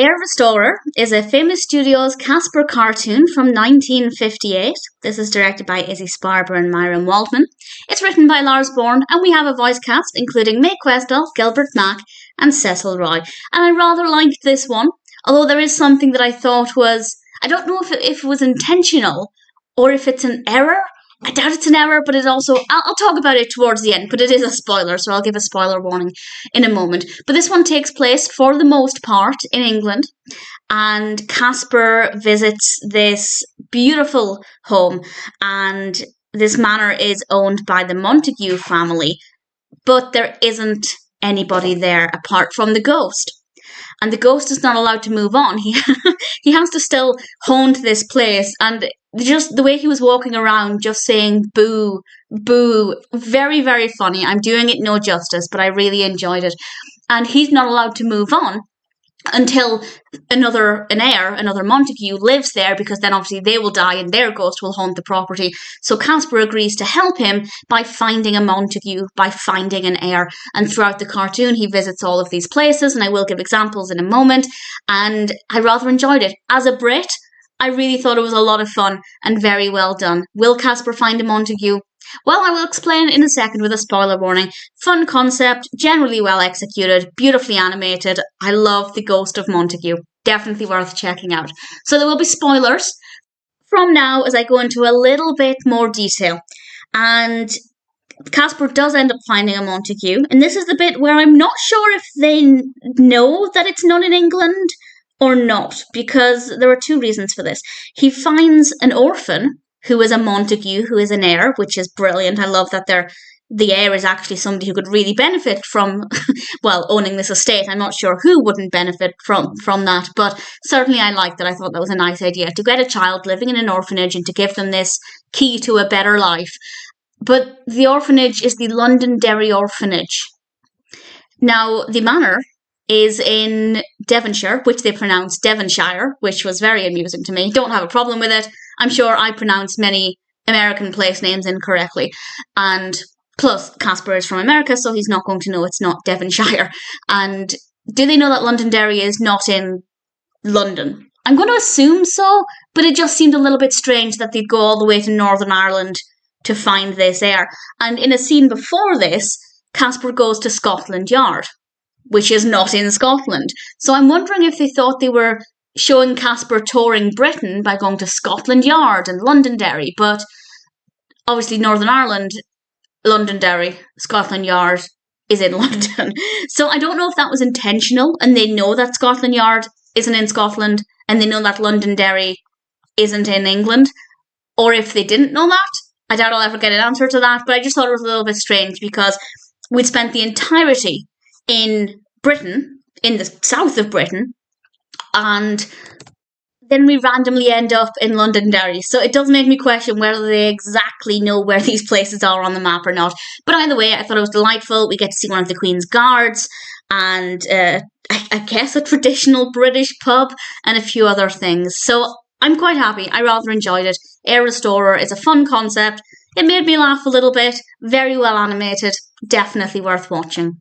Heir is a famous studio's Casper cartoon from 1958. This is directed by Izzy, Sparber and Myron Waldman. It's written by Larz, Bourne, and we have a voice cast including Mae Questel, Gilbert Mack and Cecil Roy. And I rather liked this one, although there is something that I thought was, I don't know if it was intentional or if it's an error. I doubt it's an error, but it also, I'll talk about it towards the end, but it is a spoiler, so I'll give a spoiler warning in a moment. But this one takes place, for the most part, in England, and Casper visits this beautiful home, and this manor is owned by the Montague family, but there isn't anybody there apart from the ghost. And the ghost is not allowed to move on. He has to still haunt this place, and just the way he was walking around just saying boo, boo, very, very funny. I'm doing it no justice, but I really enjoyed it. And he's not allowed to move on until another Montague lives there, because then obviously they will die and their ghost will haunt the property. So Casper agrees to help him by finding a Montague, by finding an heir. And throughout the cartoon, he visits all of these places, and I will give examples in a moment. And I rather enjoyed it. As a Brit, I really thought it was a lot of fun and very well done. Will Casper find a Montague? Well, I will explain in a second with a spoiler warning. Fun concept, generally well executed, beautifully animated. I love the Ghost of Montague. Definitely worth checking out. So there will be spoilers from now as I go into a little bit more detail. And Casper does end up finding a Montague. And this is the bit where I'm not sure if they know that it's not in England or not, because there are two reasons for this. He finds an orphan who is a Montague, who is an heir, which is brilliant. I love that the heir is actually somebody who could really benefit from, well, owning this estate. I'm not sure who wouldn't benefit from that, but certainly I liked it. I thought that was a nice idea, to get a child living in an orphanage and to give them this key to a better life. But the orphanage is the Londonderry Orphanage. Now, the manor is in Devonshire, which they pronounce Devonshire, which was very amusing to me. Don't have a problem with it. I'm sure I pronounce many American place names incorrectly. And plus, Casper is from America, so he's not going to know it's not Devonshire. And do they know that Londonderry is not in London? I'm going to assume so, but it just seemed a little bit strange that they'd go all the way to Northern Ireland to find this heir. And in a scene before this, Casper goes to Scotland Yard, which is not in Scotland. So I'm wondering if they thought they were showing Casper touring Britain by going to Scotland Yard and Londonderry, but obviously Northern Ireland, Londonderry, Scotland Yard is in London. So I don't know if that was intentional and they know that Scotland Yard isn't in Scotland and they know that Londonderry isn't in England, or if they didn't know that. I doubt I'll ever get an answer to that, but I just thought it was a little bit strange because we'd spent the entirety in Britain, in the south of Britain, and then we randomly end up in Londonderry. So it does make me question whether they exactly know where these places are on the map or not. But either way, I thought it was delightful. We get to see one of the Queen's guards and I guess a traditional British pub and a few other things. So I'm quite happy. I rather enjoyed it. Heir Restorer is a fun concept. It made me laugh a little bit. Very well animated. Definitely worth watching.